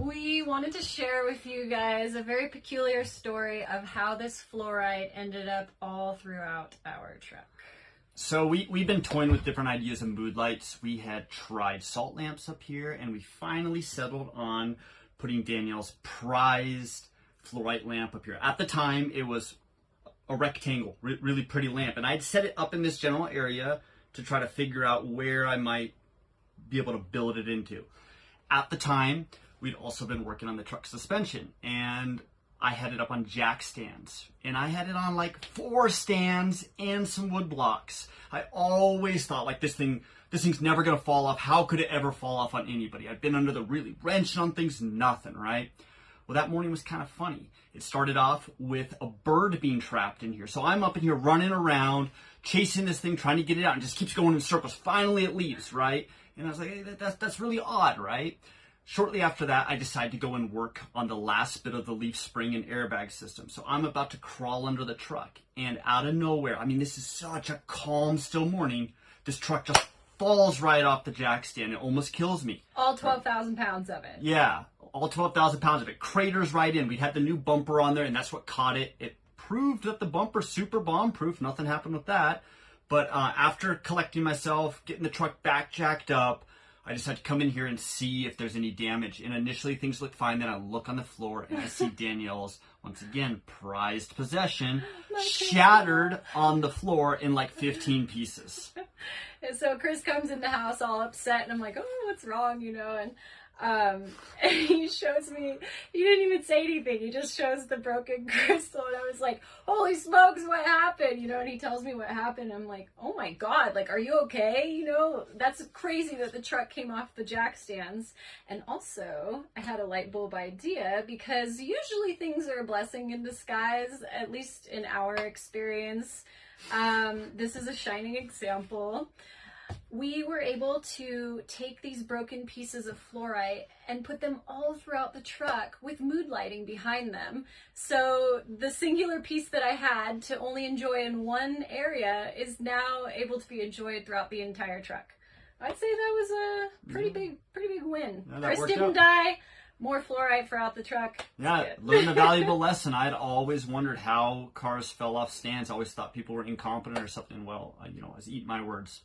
We wanted to share with you guys a very peculiar story of how this fluorite ended up all throughout our truck. So we've been toying with different ideas of mood lights. We had tried salt lamps up here, and we finally settled on putting Danielle's prized fluorite lamp up here. At the time, it was a rectangle, really pretty lamp, and I'd set it up in this general area to try to figure out where I might be able to build it into. At the time, we'd also been working on the truck suspension, and I had it up on jack stands, and I had it on like 4 stands and some wood blocks. I always thought, like, this thing's never gonna fall off. How could it ever fall off on anybody? I've been under the really wrenching on things, nothing, right? Well, that morning was kind of funny. It started off with a bird being trapped in here. So I'm up in here running around, chasing this thing, trying to get it out, and it just keeps going in circles. Finally, it leaves, right? And I was like, hey, that's really odd, right? Shortly after that, I decided to go and work on the last bit of the leaf spring and airbag system. So I'm about to crawl under the truck, and out of nowhere, I mean, this is such a calm, still morning, this truck just falls right off the jack stand. It almost kills me. All 12,000 pounds of it. Yeah, all 12,000 pounds of it. Craters right in. We had the new bumper on there, and that's what caught it. It proved that the bumper's super bomb-proof. Nothing happened with that. But after collecting myself, getting the truck back jacked up, I decided to come in here and see if there's any damage. And initially things look fine. Then I look on the floor and I see Danielle's, once again, prized possession shattered on the floor in like 15 pieces. And so Chris comes in the house all upset, and I'm like, oh, what's wrong, and he shows me, he didn't even say anything, he just shows the broken crystal, and I was like, holy smokes, what happened, and he tells me what happened. I'm like, oh my god, like, are you okay? That's crazy that the truck came off the jack stands. And also, I had a light bulb idea, because usually things are a blessing in disguise, at least in our experience. This is a shining example. We were able to take these broken pieces of fluorite and put them all throughout the truck with mood lighting behind them. So the singular piece that I had to only enjoy in one area is now able to be enjoyed throughout the entire truck. I'd say that was a pretty big win. Yeah, Chris didn't die. More fluorite throughout the truck. Yeah, learned a valuable lesson. I'd always wondered how cars fell off stands. I always thought people were incompetent or something. Well, I was eating my words.